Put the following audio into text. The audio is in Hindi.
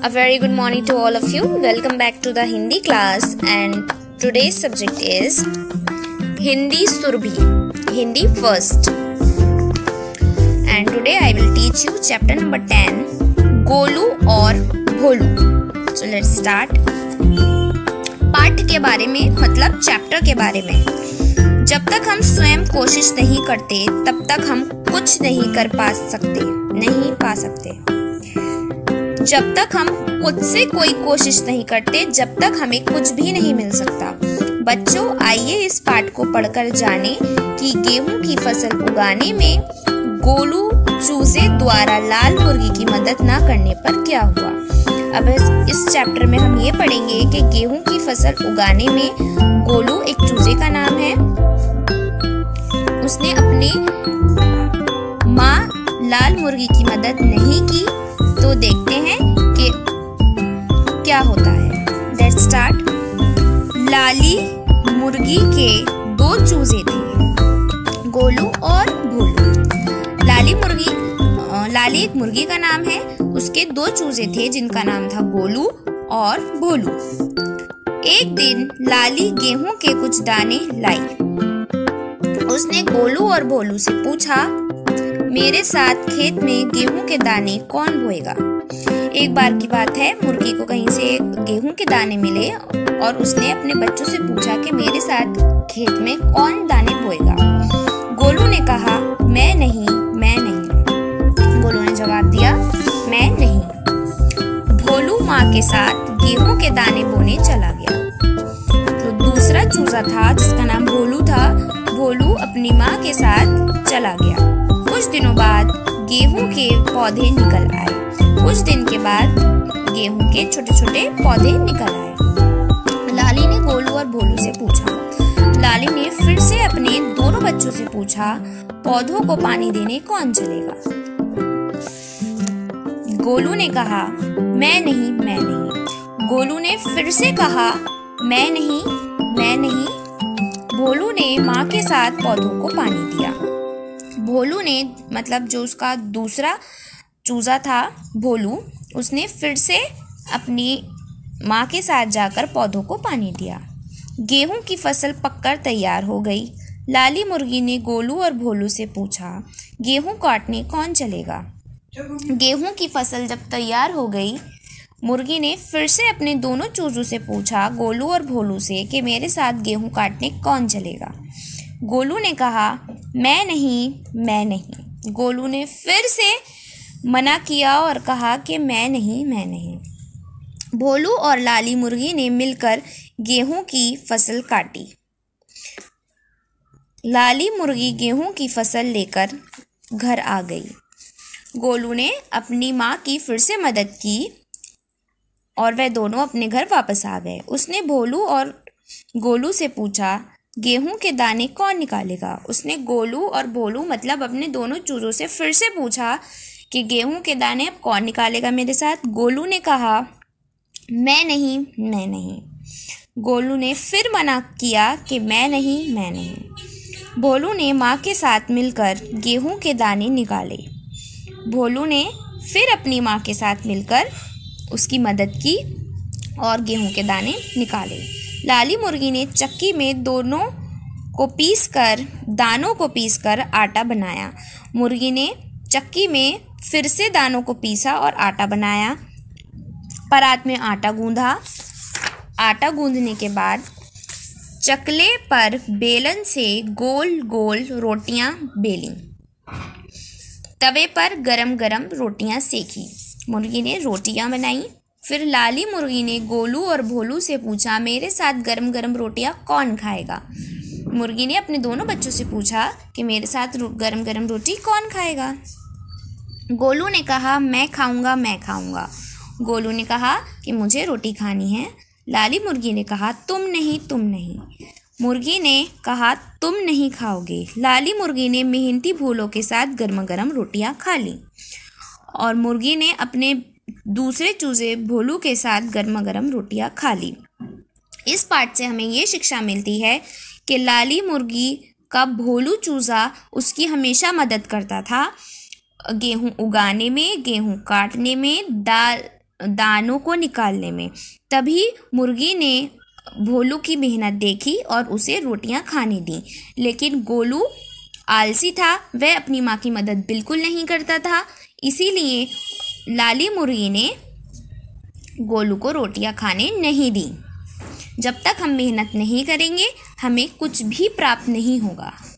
A very good morning to all of you. Welcome back to the Hindi class and today's subject is Hindi Surbhi, Hindi first. And today I will teach you chapter number 10, Golu और भोलू. So let's start. पाठ के बारे में मतलब चैप्टर के बारे में. जब तक हम स्वयं कोशिश नहीं करते तब तक हम कुछ नहीं पा सकते. जब तक हम खुद से कोई कोशिश नहीं करते जब तक हमें कुछ भी नहीं मिल सकता. बच्चों, आइए इस पाठ को पढ़कर जानें कि गेहूं की फसल उगाने में गोलू चूजे द्वारा लाल मुर्गी की मदद न करने पर क्या हुआ. अब इस चैप्टर में हम ये पढ़ेंगे कि गेहूं की फसल उगाने में गोलू एक चूजे का नाम है. उसने अपनी माँ लाल मुर्गी की मदद नहीं की. तो देखते हैं कि क्या होता है. Let's start. लाली मुर्गी के दो चूजे थे, गोलू और भोलू. लाली एक मुर्गी का नाम है. उसके दो चूजे थे जिनका नाम था गोलू और भोलू. एक दिन लाली गेहूं के कुछ दाने लाई. उसने गोलू और भोलू से पूछा, मेरे साथ खेत में गेहूं के दाने कौन बोएगा. एक बार की बात है, मुर्गी को कहीं से गेहूं के दाने मिले और उसने अपने बच्चों से पूछा कि मेरे साथ खेत में कौन दाने बोएगा. गोलू ने कहा, मैं नहीं. गोलू ने जवाब दिया, मैं नहीं. भोलू माँ के साथ गेहूं के दाने बोने चला गया. तो दूसरा चूजा था जिसका नाम भोलू था. भोलू अपनी माँ के साथ चला गया. कुछ दिनों बाद गेहूं के पौधे निकल आए. कुछ दिन के बाद गेहूं के छोटे छोटे पौधे निकल आए. लाली ने गोलू और भोलू से पूछा. लाली ने फिर से अपने दोनों बच्चों से पूछा, पौधों को पानी देने कौन चलेगा. गोलू ने कहा, मैं नहीं. गोलू ने फिर से कहा, मैं नहीं. भोलू ने माँ के साथ पौधों को पानी दिया. भोलू ने मतलब जो उसका दूसरा चूजा था भोलू, उसने फिर से अपनी माँ के साथ जाकर पौधों को पानी दिया. गेहूं की फसल पककर तैयार हो गई. लाली मुर्गी ने गोलू और भोलू से पूछा, गेहूं काटने कौन चलेगा. गेहूं की फसल जब तैयार हो गई, मुर्गी ने फिर से अपने दोनों चूजों से पूछा, गोलू और भोलू से, कि मेरे साथ गेहूं काटने कौन चलेगा. गोलू ने कहा, मैं नहीं. गोलू ने फिर से मना किया और कहा कि मैं नहीं. भोलू और लाली मुर्गी ने मिलकर गेहूं की फसल काटी. लाली मुर्गी गेहूं की फसल लेकर घर आ गई. गोलू ने अपनी माँ की फिर से मदद की और वह दोनों अपने घर वापस आ गए. उसने भोलू और गोलू से पूछा, गेहूं के दाने कौन निकालेगा. उसने गोलू और भोलू मतलब अपने दोनों चूजों से फिर से पूछा कि गेहूं के दाने अब कौन निकालेगा मेरे साथ. गोलू ने कहा, मैं नहीं. गोलू ने फिर मना किया कि मैं नहीं. भोलू ने माँ के साथ मिलकर गेहूं के दाने निकाले. भोलू ने फिर अपनी माँ के साथ मिलकर उसकी मदद की और गेहूं के दाने निकाले. लाली मुर्गी ने चक्की में दानों को पीसकर आटा बनाया. मुर्गी ने चक्की में फिर से दानों को पीसा और आटा बनाया. परात में आटा गूंधा. आटा गूंधने के बाद चकले पर बेलन से गोल गोल रोटियां बेली. तवे पर गरम गरम रोटियां सेकी. मुर्गी ने रोटियां बनाई. फिर लाली मुर्गी ने गोलू और भोलू से पूछा, मेरे साथ गरम गरम रोटियां कौन खाएगा. मुर्गी ने अपने दोनों बच्चों से पूछा कि मेरे साथ गरम गरम रोटी कौन खाएगा. गोलू ने कहा, मैं खाऊंगा. गोलू ने कहा कि मुझे रोटी खानी है. लाली मुर्गी ने कहा, तुम नहीं. मुर्गी ने कहा, तुम नहीं खाओगे. लाली मुर्गी ने मेहनती भोलू के साथ गर्मा गर्म रोटियां खा ली और मुर्गी ने अपने दूसरे चूजे भोलू के साथ गर्मा गर्म रोटियां खा ली. इस पाठ से हमें ये शिक्षा मिलती है कि लाली मुर्गी का भोलू चूजा उसकी हमेशा मदद करता था. गेहूं उगाने में, गेहूं काटने में, दानों को निकालने में। तभी मुर्गी ने भोलू की मेहनत देखी और उसे रोटियां खाने दी। लेकिन गोलू आलसी था, वह अपनी माँ की मदद बिल्कुल नहीं करता था। इसीलिए लाली मुर्गी ने गोलू को रोटियां खाने नहीं दी। जब तक हम मेहनत नहीं करेंगे हमें कुछ भी प्राप्त नहीं होगा।